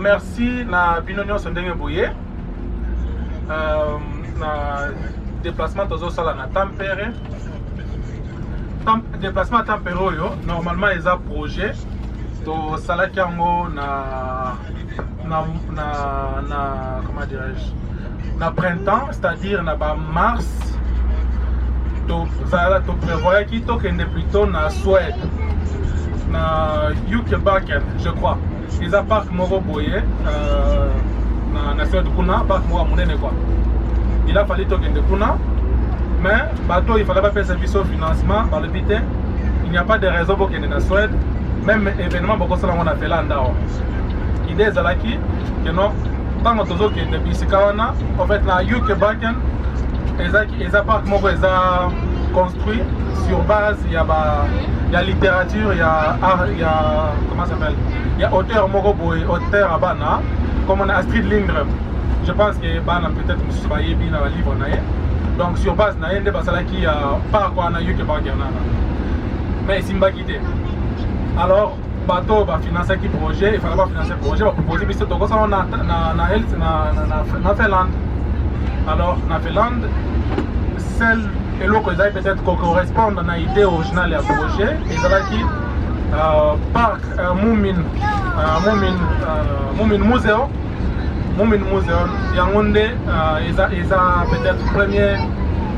Merci na binonyo sondenge boye. Na déplacement tozo sala na Tampere. Déplacement à Tampere yo normalement les a projet to sala kiango na comment dirais-je na printemps, c'est-à-dire na ba mars to prévoit qui to kende plutôt na Suède na Yukebaken je crois. Ils ont parc moko boye na Suède kuna parc moko monene quoi. Il a fallu tokende kuna mais bateau il fallait pas faire service au financement par le bité. Il n'y a pas de raison pour qu'il y ait dans la Suède. Même événement beaucoup ça on a fait là ndao. Idée zalaki que non tant que tozo qui est bisikawana en fait la Yukebaken ils a parc moko ils a construit sur base il y a littérature il y a art il y a comment ça s'appelle il y a auteur moko boy auteur abana comme on a Astrid Lindgren. Je pense que bana peut-être monsieur ba yebi na livre naé. Donc sur base na yende basala qui par quoi na Yukebaken na. Mais simba quitté. Alors bateau va financer qui projet, il fallait pas financer le projet, va proposer bis to ça on na Finlande. Alors na Finlande celle et l'autre peut-être correspondent à l'idée originale du projet et ça qui parc Moomin Museum Yangonde ils a peut-être premier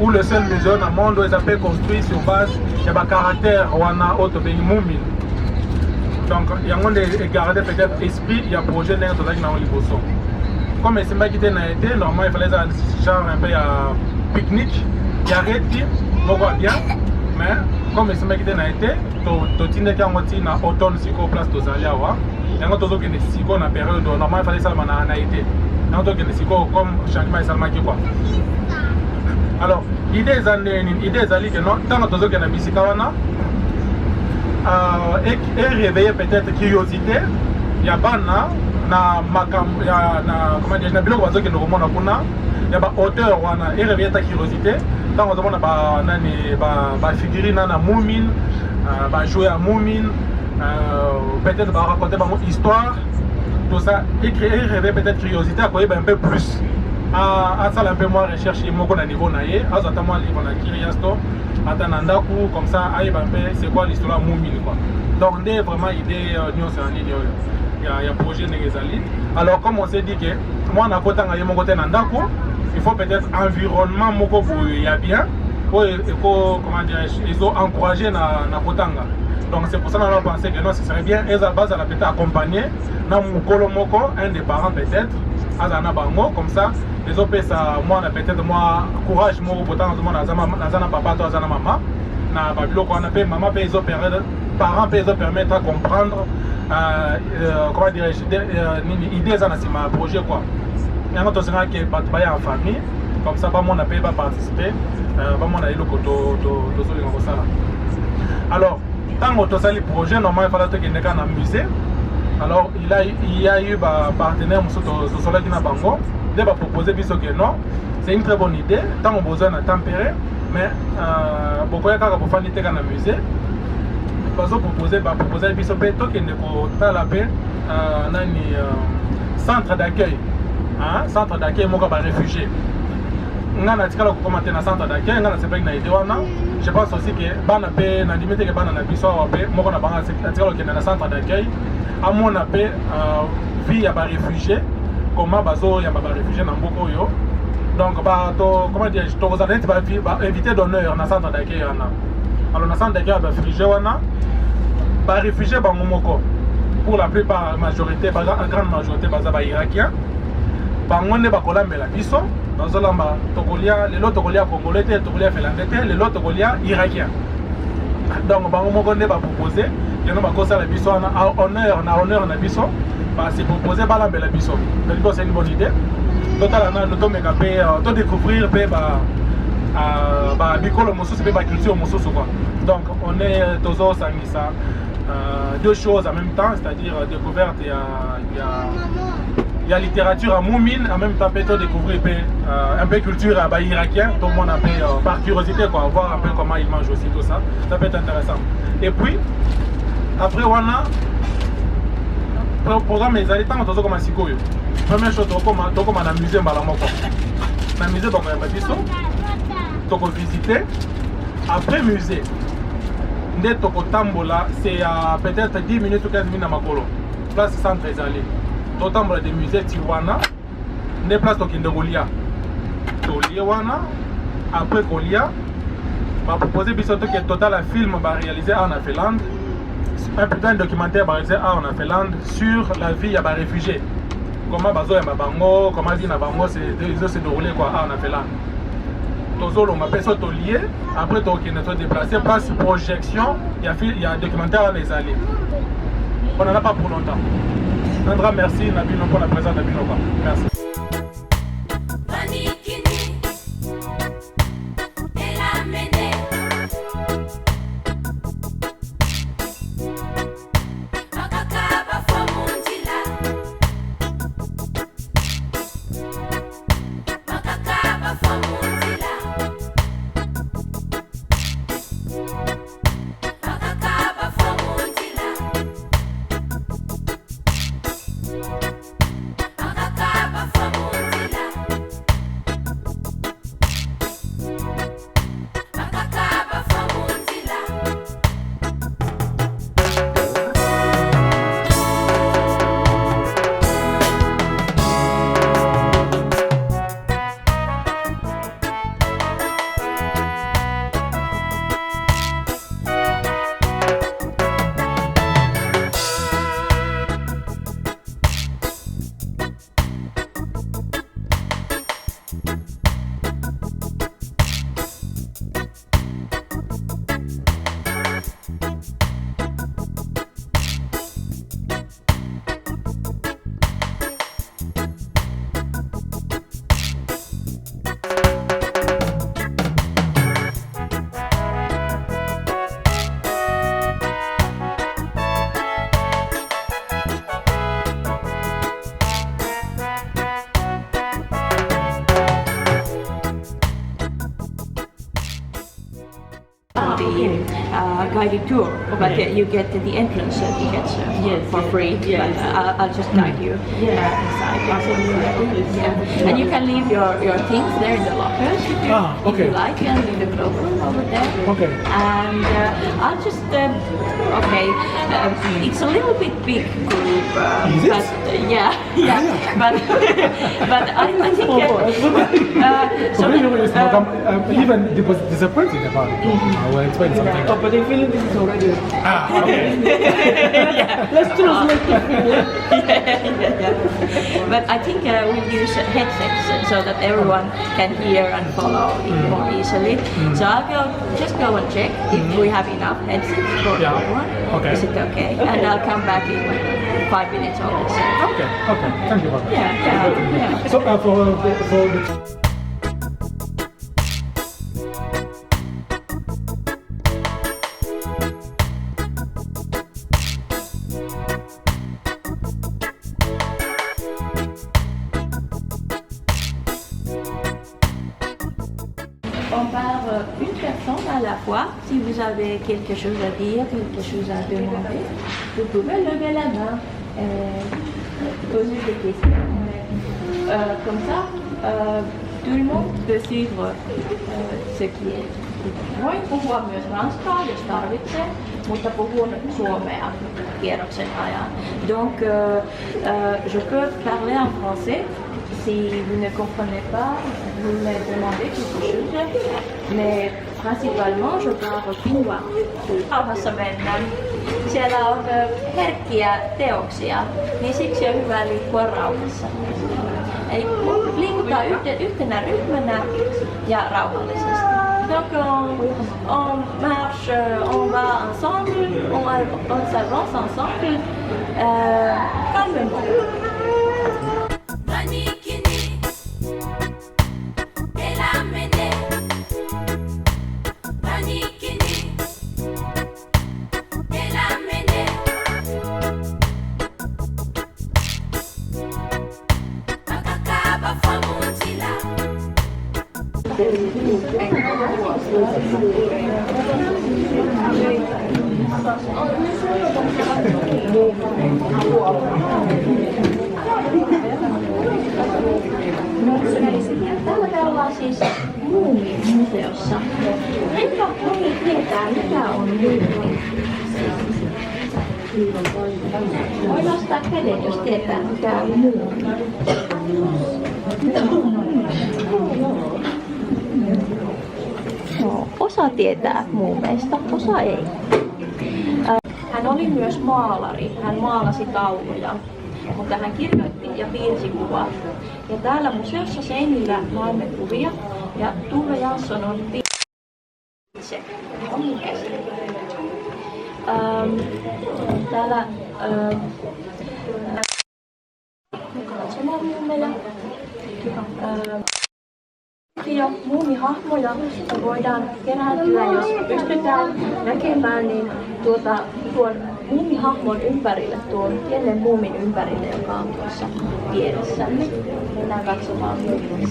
ou le seul musée au monde où ils ont fait construit sur base de caractère wana auto ben Moomin. Donc Yangonde est gardé peut-être esprit il y a projet dans la Liboso. Comme c'est pas quitté na été normalement il fallait genre un peu pique-nique. Il y a réti, on voit bien, mais comme c'est pas quitté na été, to tinde qui a na automne siko place to zaliawa. Yango tozo que siko na période normalement il fallait ça na été. Yango to que siko comme changement salma qui quoi. Alors idée zali que non tant que tozo que na bisika wana et réveiller peut-être curiosité. Il y a bana na makam ya na comment dire na biloko bazo que nous remona kuna. Il y a des auteurs qui réveillent ta curiosité. Quand on a des figurines na Moomin, jouer à Moomin, peut-être raconter une histoire, tout ça, et réveiller peut-être curiosité à quoi un peu plus. À ça, un peu moins rechercher mon niveau naïe, à ça, moi, livre na Kiriasto, à Tanandaku, comme ça, un peu, c'est quoi l'histoire Moomin quoi. Donc, on a vraiment idée, nous, c'est en ligne. Il y a un projet Negezali. Alors, comme on s'est dit que moi, on a mon côté Nandaku, il faut peut-être environnement moko il y a bien pour comment dire ils ont encouragé na kotanga Donc c'est pour ça qu'on a pensé que non, ce serait bien, et à base, elle a peut-être accompagné, dans mon moko, un des parents peut-être, Azana Bango, comme ça, les autres, ça, moi, on a peut-être, moi, courage, moi, autant, Azana papa, toi, Azana maman, na babilo, qu'on a fait, maman, les autres parents, les autres permettre à comprendre, comment dirais-je, idées, c'est ma projet, quoi. Et on a aussi qui est en famille, comme ça, on a payé, pas participer, on a eu le côté de ça. Alors, tant que tu as le projet, normalement, il fallait que tu aies un musée. Alors, il y a eu un partenaire qui a proposé que non, c'est une très bonne idée. Tant qu'on a besoin de tempérer, mais beaucoup de gens pour faire un musée. Ils ont proposé un centre d'accueil. Centre d'accueil pour les réfugiés. On a dit commenter dans centre d'accueil, je pense aussi que bana pe na limite que bana na biso wa pe moko na banga atikalo ke na centre d'accueil amona pe vie ya ba réfugiés comment bazo ya ba réfugiés na mboko yo donc ba to comment dire to vous allez ba invité d'honneur na centre d'accueil ana alors na centre d'accueil ba réfugiés wana ba réfugiés ba moko pour la plupart majorité ba grande majorité baza ba irakiens bango ne ba kolambela biso bazolamba tokolia lelo tokolia congolais te tokolia finlandais te lelo tokolia irakien donc bango moko nde ba proposer keno ba kosa la biso na honneur na biso ba se proposer balambela biso donc c'est une bonne idée total na to meka pe to découvrir pe ba bikolo mosusu pe ba culture mosusu quoi donc on est tozo sangisa deux choses en même temps, c'est-à-dire découverte il y a littérature à Moumine, en même temps peut-être découvrir un peu culture irakien, tout le monde un peu par curiosité quoi, voir un peu comment ils mangent aussi tout ça, ça peut être intéressant. Et puis après on a programme les allées tant comme un sikoyo. Première chose comme un musée balamoko. Un musée donc un biso, donc visiter. Après musée, Ndetoko Tambola, c'est à peut-être 10 minutes ou 15 minutes à Makolo. Place centre des allées. Totambola des musées Tiwana, ne place Tokindogolia. Toliwana, après Kolia, va proposer bisoto que total un film va réaliser en Finlande. Un putain de documentaire va réaliser en Finlande sur la vie à réfugiés. Comment Bazo et Mabango, comment dit Nabango, c'est déroulé quoi en Finlande. Tozolo m'a fait sauter lié, après tu es déplacé, place projection, il y a un documentaire à les allées. On n'en a pas pour longtemps. Sandra, merci Nabino pour la présence Nabino. Merci. Guided tour, but you get the entrance tickets for free. Yes. But I'll just guide you inside. Yeah. And you can leave your things there in the lockers if you like, and leave the cloakroom over there. Okay. And I'll just Okay, it's a little bit big group, Is it? but yeah, but I think so. Even disappointed about it. I will explain something. Oh, but the feeling is already. Ah, okay. Let's translate the feeling. But I think we'll use headsets so that everyone can hear and follow it more easily. So just go and check if we have enough headsets for Yeah. everyone. Okay. Is it okay? And I'll come back in 5 minutes or less. Okay, thank you very much. Yeah. So for the On part une personne à la fois. Si vous avez quelque chose à dire, quelque chose à demander, vous pouvez lever la main et poser des questions. Comme ça, tout le monde peut suivre ce qui est. Voin puhua myös ranskaa, jos tarvitsee, mutta puhun suomea kierroksen ajan. Donc, je peux parler en français. Si vous ne comprenez pas, vous me demandez quelque chose, mais principalement je parle finnois. Rauhassa mennään. Siellä on herkkiä teoksia, niin siksi on hyvä liikkua rauhassa. Eli liikutaan yhtenä ryhmänä ja rauhallisesti. Donc on marche, on va ensemble, on s'avance ensemble, calmement. Täällä ollaan siis Muumimuseossa. Kuinka moni tietää, mikä on muumi? Voi nostaa käden, jos tietää, mikä on muumi. No, osa tietää muumeista, osa ei. Hän oli myös maalari. Hän maalasi tauluja, mutta hän kirjoitti ja piirsi kuvaa. Ja täällä museossa seinillä näemme kuvia ja Tuve Jansson on itse omin käsin. Täällä katsomamuumeja, muumihahmoja voidaan kerääntyä, jos pystytään näkemään, niin tuon muumihahmon ympärille, tuon pienen muumin ympärille, joka on tuossa vieressämme. Mennään katsomaan muumia.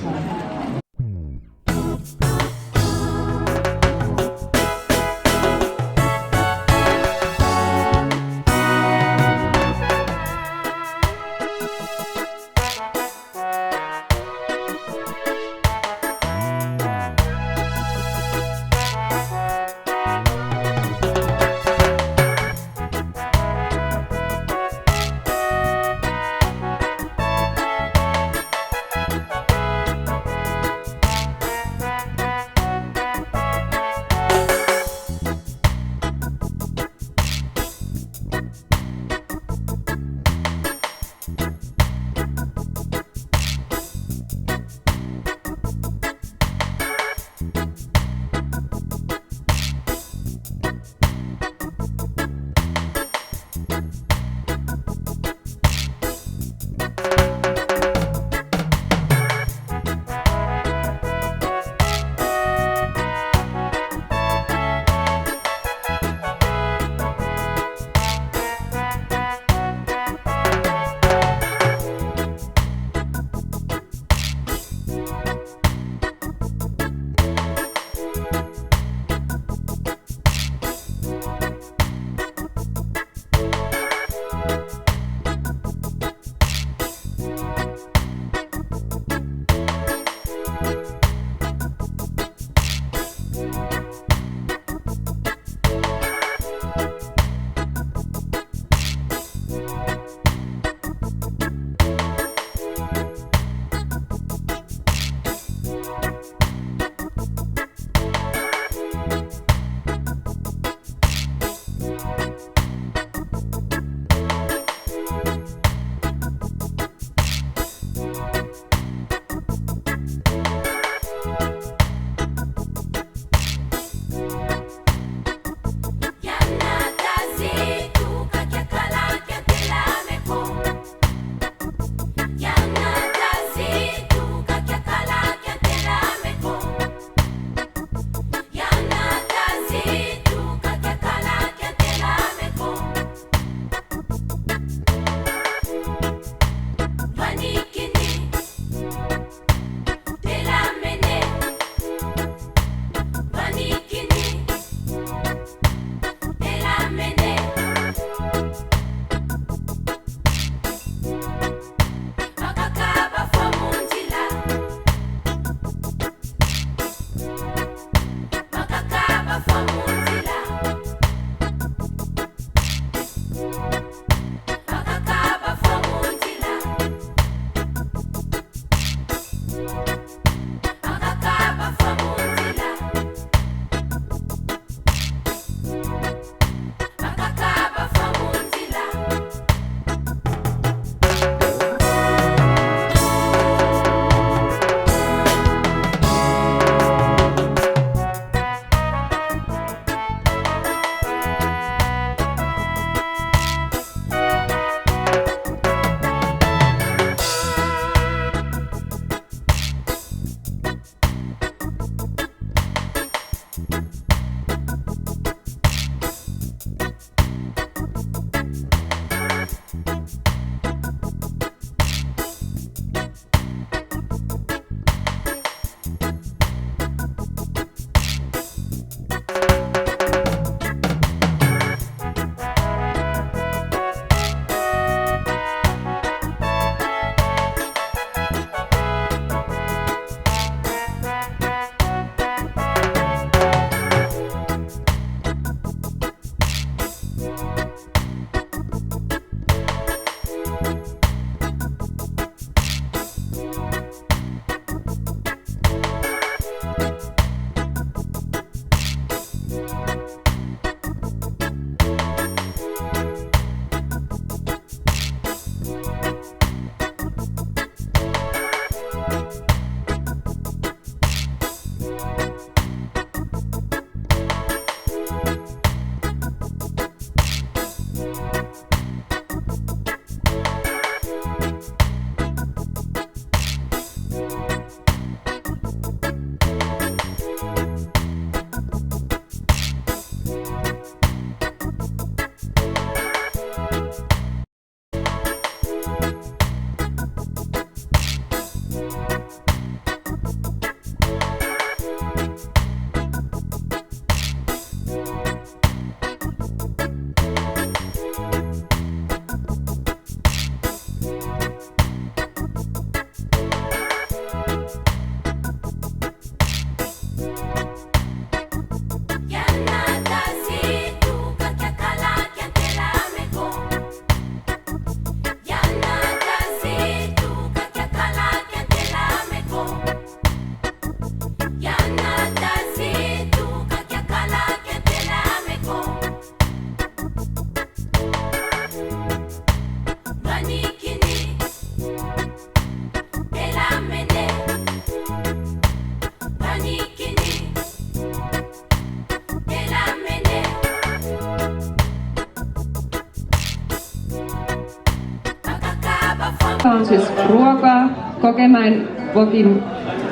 on siis ruokaa Kokemäen Vokin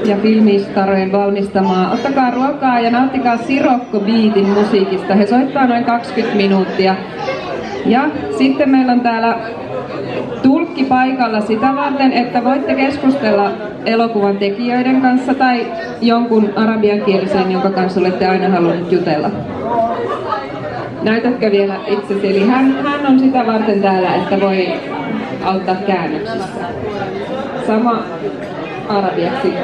ja filmistarojen valmistamaa. Ottakaa ruokaa ja nauttikaa Sirokko Beatin musiikista. He soittaa noin 20 minuuttia. Ja sitten meillä on täällä tulkki paikalla sitä varten, että voitte keskustella elokuvan tekijöiden kanssa tai jonkun arabiankielisen, jonka kanssa olette aina halunnut jutella. Näytätkö vielä itsesi? Eli hän on sitä varten täällä, että voi auttaa käännöksissä. Sama arabiaksi.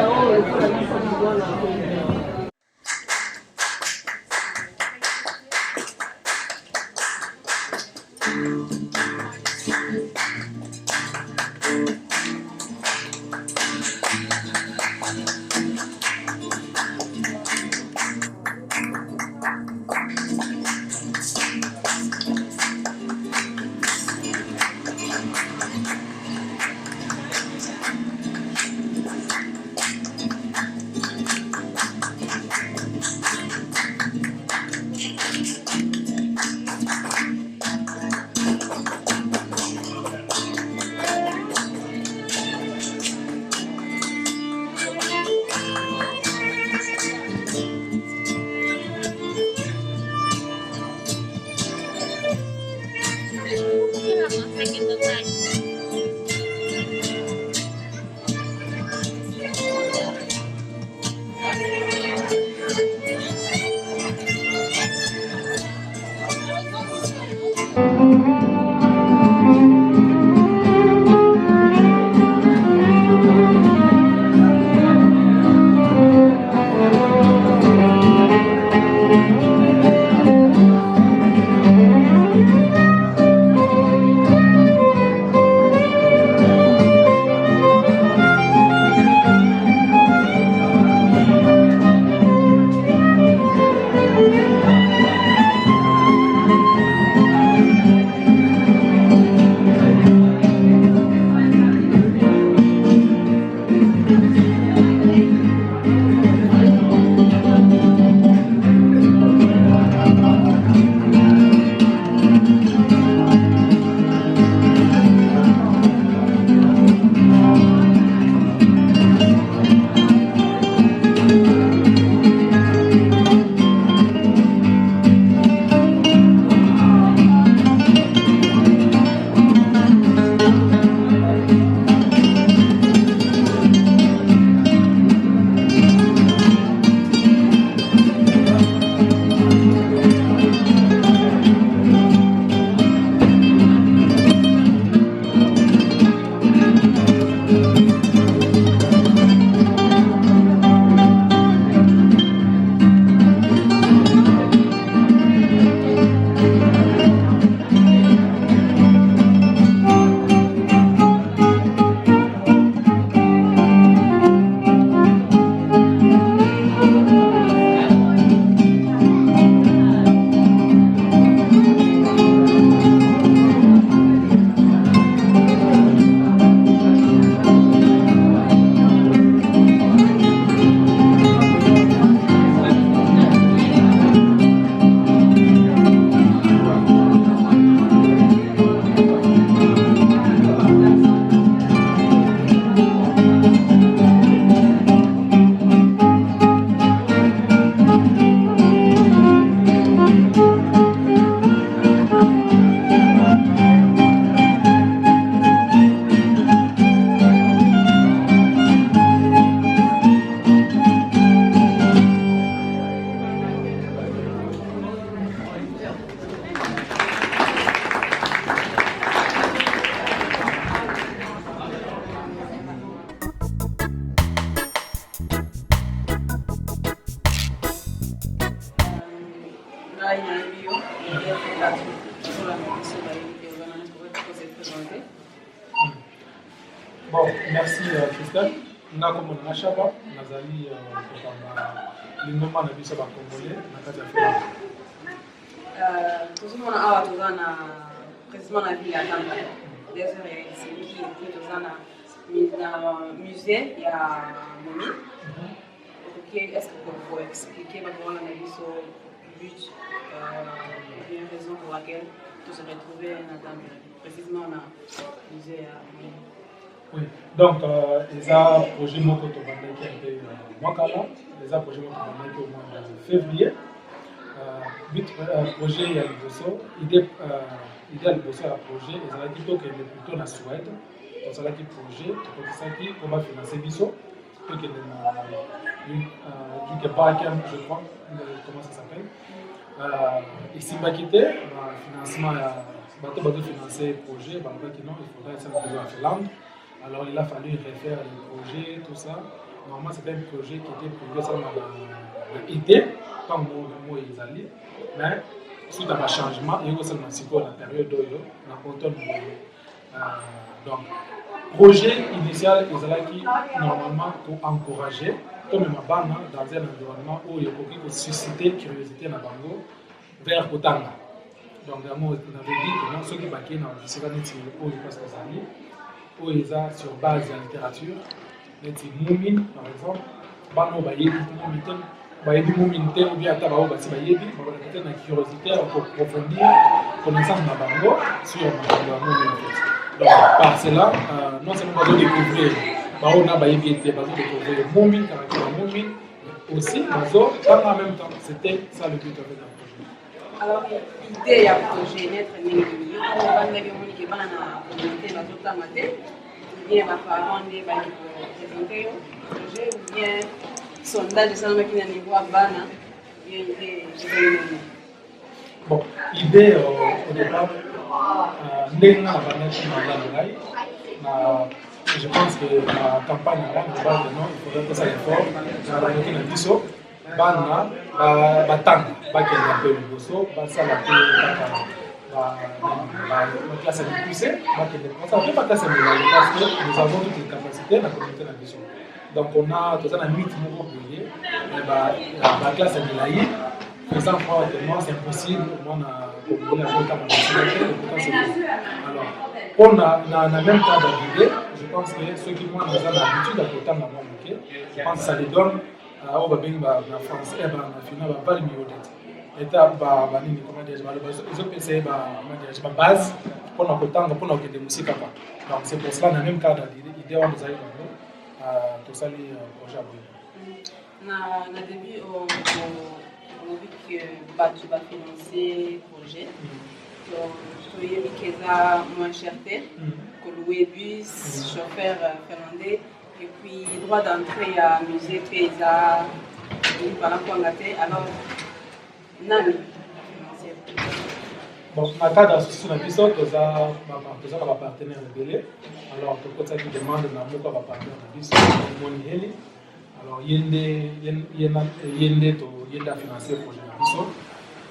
Bon, merci Christelle. Nga comme on a chaba, nazali lingoma na biso ba congolais na kati ya Afrika. Tozomona awa toza na précisément na ville ya Tanga. Désert ya Helsinki et toza na musée ya Momi. Ok, est-ce que vous pouvez expliquer maintenant la biso but bien raison pour laquelle tu se retrouvais à Tanga, précisément na musée ya Momi? Oui, donc les projets Moko Tobandaki un peu Mwakala, les projets Moko Tobandaki au mois de février. Projet il y a le bosso, idée à le bosso à projet, et ça va plutôt que plutôt na Suède. Donc ça va être projet, c'est ça qui comment financer biso, que du Bakem, je crois, comment ça s'appelle. Ici Bakité, financement bateau financer projet, non, il faudrait être à Finlande. Alors il a fallu refaire les projets, tout ça. Normalement c'était un projet qui était prévu ça dans l'été, quand moi ils allaient. Mais suite à un changement, il y a eu seulement la période de l'automne. Donc, projet initial, ils normalement pour encourager, comme ma bande dans un environnement où il y a beaucoup de susciter curiosité dans Bango vers Kotanga. Donc, on avait dit que non, ceux qui baquaient dans le Sénégal, où ils passent aux amis, où ils ont sur base de la littérature, les Moumine, par exemple, Bano Bayebi, Moumine, ou bien Tabao Bati Bayebi, on a une curiosité pour approfondir connaissance de Bango sur l'environnement. Donc, par cela, non seulement on va découvrir, on a découvrir Moumine, caractère Moumine, aussi, en même temps, c'était ça le but avec la projet. Alors, l'idée à projet naître Némi, on va mettre une communauté dans toute la matière, ou bien ma parole va présenter un projet, ou bien sondage de salle qui n'a niveau à Bana, ou bien bon, l'idée au départ, je pense que la campagne il faudrait que ça effort, dans la Bisso, Bana, Batang, Bakenda peu le Bosso, Basala la classe est poussée, ça ne peut pas casser parce que nous avons toutes les capacités dans la communauté de Bisso. Donc on a tout ça dans 8 mots publiés, la classe est laïque. Faisant croire que moi c'est impossible, moi on a alors, on a même cas d'arriver, je pense que ceux qui ont l'habitude à côté de je pense que ça les donne au Babing, la France, et la finale, pas le milieu d'être. État, comment dire, ils ont essayé ma base pour nous côté pour nous que des musiques. Donc c'est pour cela, on a même cas d'idée, on nous a eu tout ça, les projets. Au début, on dit que tu vas financer le projet. Donc, je vais dire qu'il y a moins cherté que louer bus, chauffeur finlandais, et puis droit d'entrée à musée Paysa, voilà quoi on a fait. Alors, Nami, financer le projet. Bon, ma cas d'association d'épisode, tu as un partenaire rebelle. Alors, tu as qui demande un partenaire rebelle. Alors, il y a financé le projet de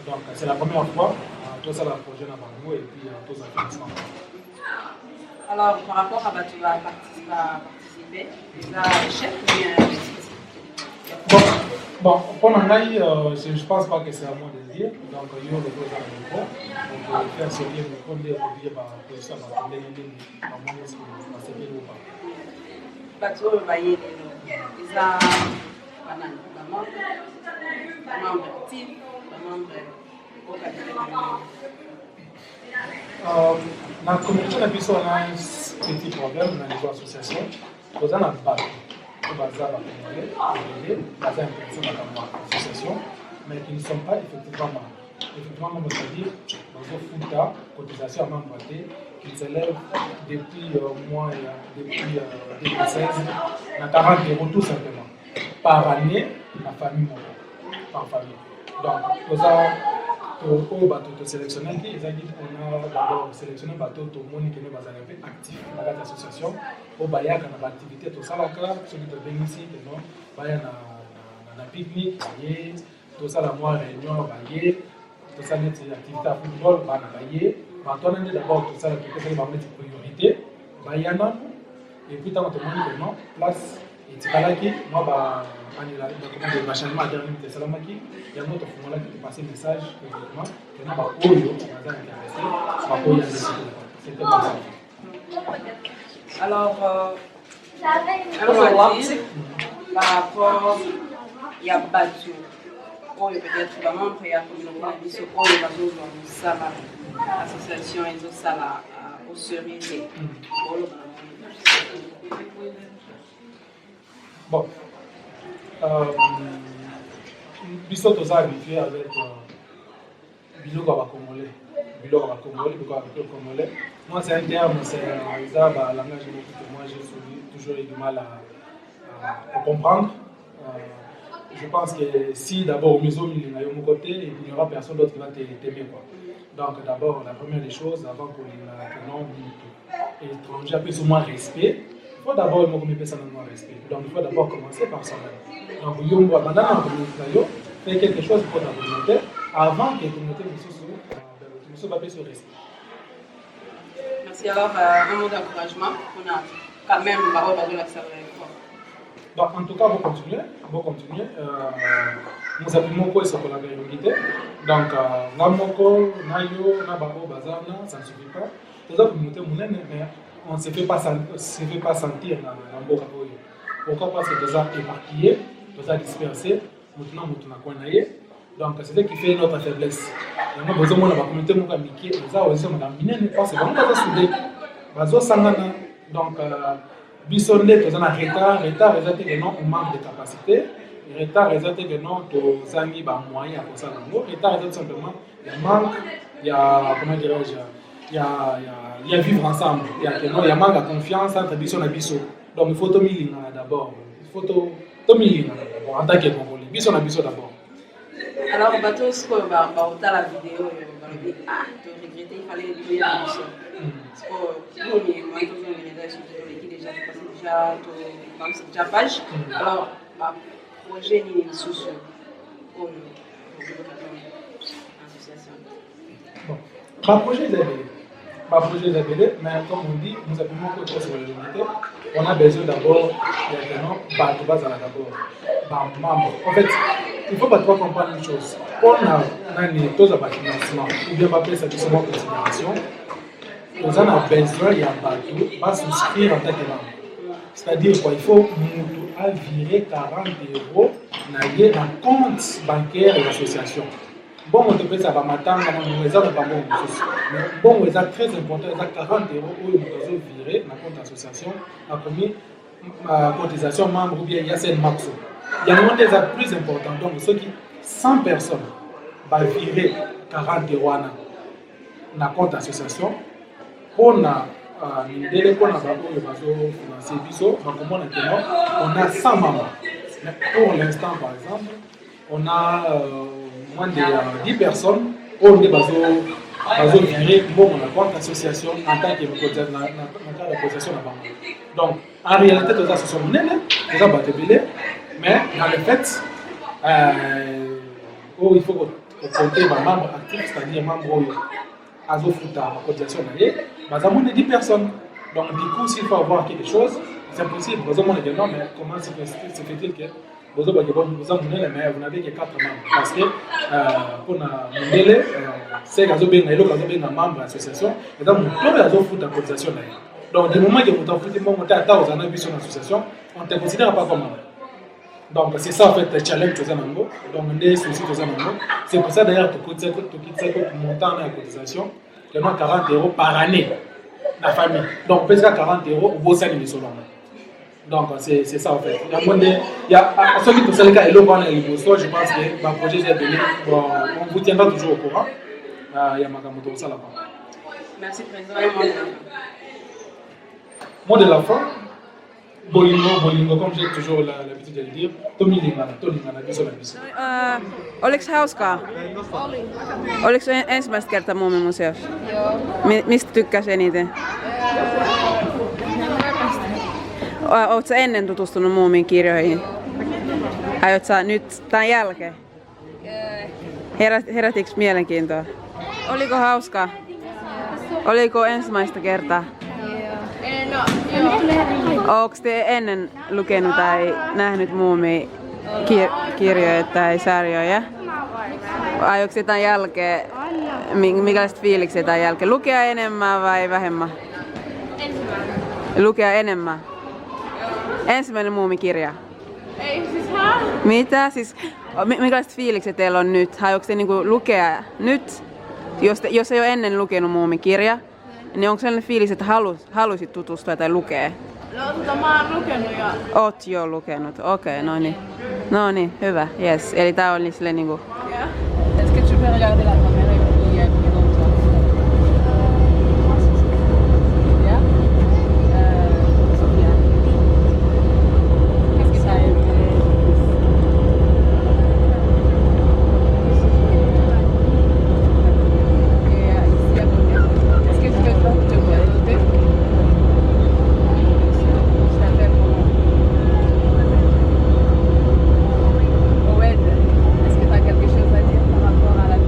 donc, c'est la première fois que tout ça, le projet dans Bango et puis tout ça, financement. Alors, par rapport à tu vas participer, tu as échec ou bien bon, pour l'analyse, je ne pense pas que c'est à moi de le dire. Donc, il y a le projet à niveau. Donc, faire ce lien, on peut dire que ça va tomber dans le monde, est-ce que c'est bien ou pas. Bateau va y aller. Ils ont un membre actif, un membre au capital. Dans la communauté, on a un petit problème dans les associations. Nous avons un bateau. Nous avons une association, mais qui ne sont pas effectivement membres. Effectivement, membres, c'est-à-dire, dans une cotisation à membre, qui s'élève depuis depuis 2016 à 40 € tout simplement par année la famille par famille. Donc nous avons sélectionné on a d'abord sélectionné bateau tout le monde qui est actif dans l'association au Bayaka dans l'activité tout ça là ceux qui te bénéficient de nous Bayana dans la pique-nique tout ça la mois réunion Bayé tout ça net activité à football Bayé. Maintenant, on a d'abord tout ça, qui est une priorité. Bayana, et puis, dans notre monde, place, et tu vas là, moi, je vais machinalement à dernier minute, Salamaki, il y a un autre formulaire qui te passe un message, effectivement, que nous avons intéressé, c'était comme ça. Alors, on va dire, par rapport, il y a battu, ou peut-être la membre, il y a communauté, il y a ça l'association et tout ça au cerise. Bon. Biso toza habitué avec biloko ya Congolais. Biloko ya Congolais. Moi, c'est un terme, c'est un langage que moi j'ai toujours eu du mal à comprendre. Je pense que si d'abord au musée il y a mon côté, il n'y aura personne d'autre qui va t'aimer. Donc d'abord, la première des choses, avant qu'on ait un nom étranger, plus ou moins respect, il faut d'abord me personne moins respect. Donc il faut d'abord commencer par soi-même. Donc il y a maintenant faire quelque chose pour la communauté avant que la communauté ne soit pas sur respect. Merci. Alors, un mot d'encouragement. On a quand même parole de la salle. Donc, en tout cas, vous continuez. Nous avons beaucoup de collaboration. Donc, Namoko, Nayo, Nababo, Bazana, ça ne suffit pas. Tout ça, mais on ne se fait pas sentir dans le Bokaboyo. Pourquoi? Parce que nous avons éparpillé, nous avons dispersé, maintenant nous avons connaissé. Donc, c'est ce qui fait notre faiblesse. Nous avons besoin de la communauté, nous avons mis, nous avons besoin de la mine, parce que nous avons soudé. Donc, bisonde toza na retard eza que non on manque de capacité, retard eza que non tozangi ba moyens ya kosala yango, retard eza tout simplement il manque, il y a comment dirais-je, il y a vivre ensemble, il y a manque de confiance entre biso na biso. Donc il faut tomilinga d'abord, il faut tomilinga d'abord en tant que Congolais, biso na biso d'abord. Alors bateau ce que ba la vidéo ba tu regrettais il fallait le dire à biso. C'est pour nous moi toujours les réseaux sociaux qui déjà passé déjà comme c'est déjà page. Alors projet ni sous comme association. Bon, projet est appelé, mais comme on dit, nous avons beaucoup de choses sur l'humanité. On a besoin d'abord de base d'abord membres. En fait, il faut pas trop comprendre une chose. On a tous un financement, ou bien pas ça qui en considération. Nous avons besoin il y a pas souscrire en tant que membre. C'est-à-dire quoi, il faut virer 40 € dans le compte bancaire de l'association. Bon, on te paye ça, on est pas bon. Mais bon, c'est très important, il y a 40 € où nous devons virer dans le compte d'association, la première cotisation membre ou bien il y a un maximum. Il y a un des plus important, donc ceux qui 100 personnes vont virer 40 € dans le compte d'association. On a dès qu'on a financé on a 100 membres. Mais pour l'instant, par exemple, on a moins de 10 personnes on est viré pour la compte association en tant que cotisation. Donc, en réalité, les associations sont mais dans le fait, il faut compter les membres actifs, c'est-à-dire les membres Azofuta, la cotisation, il y a 10 personnes. Donc, du coup, s'il faut avoir quelque chose, c'est possible. Vous avez dit non, mais comment se fait-il que vous avez vous n'avez que 4 membres? Parce que pour le délai, c'est que vous avez un membre de l'association, et donc vous avez la cotisation. Donc, du moment que vous avez une association, on ne te considère pas comme membre. Donc, c'est ça en fait le challenge que nous avons. Donc, c'est pour ça d'ailleurs que le montant de la cotisation, c'est 40 € par année la famille. Donc, peut-être 40 € au beau salaire de Solomon. Donc, c'est ça en fait. Il y a ceux qui sont les cas et le bon et le beau, je pense que le projet est donné. Bon, on vous tiendra toujours au courant. Il y a Makamoto ça là-bas. Merci, Président. Mot de la fin. Bolingo, comme j'ai toujours l'habitude de le dire, Tolingana, biso la biso. Oliko hauskaa? Oliko se ensimmäistä kertaa Muumimuseossa? Joo. Mistä tykkäsi eniten? Oletko sä ennen tutustunut Muumin kirjoihin? Aiotko sä nyt tämän jälkeen? Herätikö mielenkiintoa? Oliko hauskaa? Oliko ensimmäistä kertaa? Oletko te ennen lukenut tai nähnyt Muumin kirjoja tai sarjoja? Aiotko te tämän jälkeen, minkälaiset fiilikset tämän jälkeen? Lukea enemmän vai vähemmän? Lukea enemmän? Ensimmäinen Muumin-kirja? Ei siis Mitä? Siis, minkälaiset fiilikset teillä on nyt? Aiotko te niinku lukea nyt? Jos ei ole ennen lukenut Muumin-kirja, niin onko sellainen fiilis, että haluaisit tutustua tai lukea? Mä oon lukenut jo. Oot jo lukenut, okei, no niin. No niin, hyvä, yes. Eli tää oli silleen niinku... Est-ce que tu peux regarder la caméra et puis écrire dans toi? Yeah? Sophia. Qu'est-ce que t'as aimé? Et ici à côté. Est-ce que tu veux te présenter? Je t'appelle comment? Oed. Est-ce que tu as quelque chose à dire par rapport à la vie?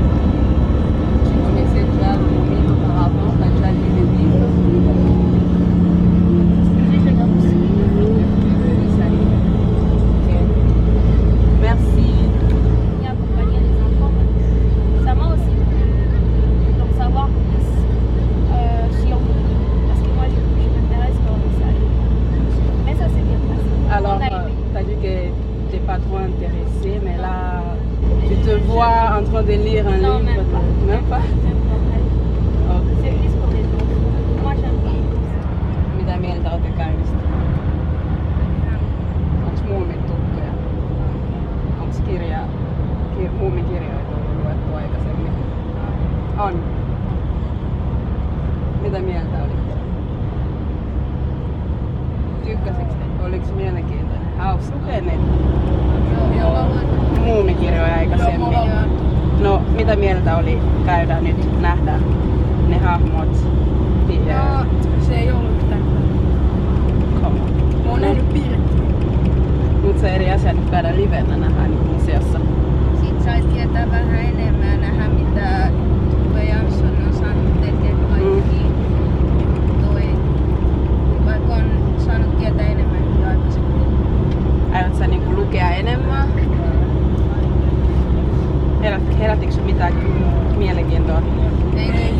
Tu connaissais déjà le Moumine auparavant? Tu as déjà lu les livres? Merci. Et accompagner les enfants, ça m'a aussi plu. Donc savoir plus sur vous. Parce que moi, je m'intéresse pour ça. Mais ça s'est bien passé. Alors, On a aimé. tu as dit que tu n'es pas trop intéressée, mais là, tu te vois en train de lire un Non, livre. même pas. Même pas? Ok. C'est plus pour les enfants. Moi, j'aime pas. Mitä mieltä olette käynnistä? Onko muumit tuttuja? Onko muumikirjoita ollut luettu aikaisemmin? On. Mitä mieltä olitte? Tykkäsitkö te? Oliko se mielenkiintoinen? Hauska. Lukeneet muumikirjoja aikaisemmin. No, mitä mieltä oli käydä nyt nähdä ne hahmot? Se ei ollut yhtään. Mä oon nähnyt piirrettä. Mutta se eri asia nyt käydä livenä nähdä niin museossa. Siitä sai tietää vähän enemmän ja nähdä mitä Tove Jansson on saanut tekemään kaikki. Vaikka on saanut tietää enemmän kuin aikaisemmin. Aiot sä niinku lukea enemmän? Herättikö mitään mielenkiintoa? Ei.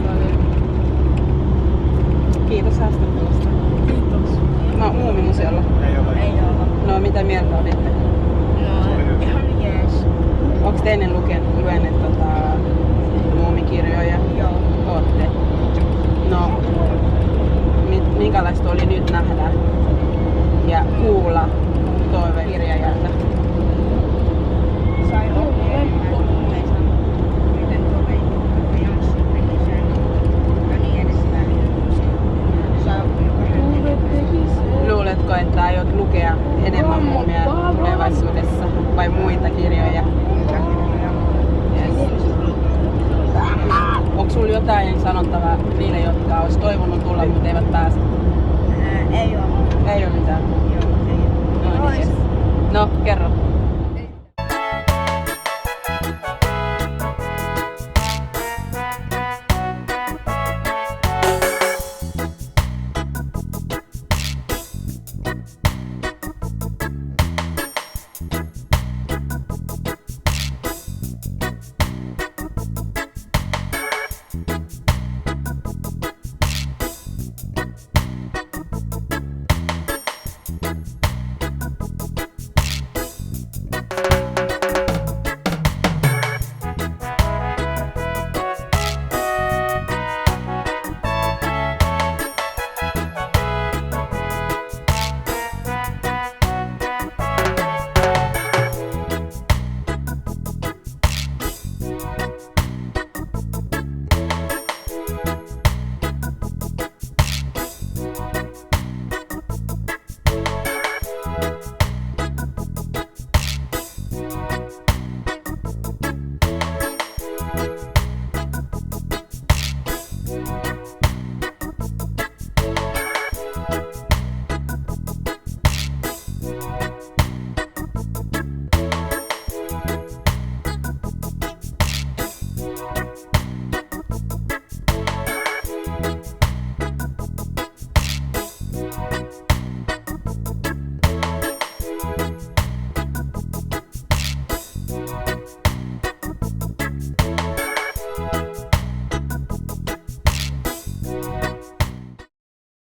Kiitos haastattelusta. Kiitos. No, Muumimuseolla. Ei olla. No, mitä mieltä olitte? No, ihan jees. Onko te ennen luenneet muumikirjoja? Joo. Ootte. No, minkälaista oli nyt nähdä ja kuulla Tove kirjailijalta? Sai oppia enemmän muumeista. Miten Tove Jansson teki sen. Ja niin edespäin. Sai oppia vähän. Luuletko, että aiot lukea enemmän muumia tulevaisuudessa vai muita kirjoja? Yes. Onko sulla jotain sanottavaa niille, jotka olisi toivonut tulla, mutta eivät pääse?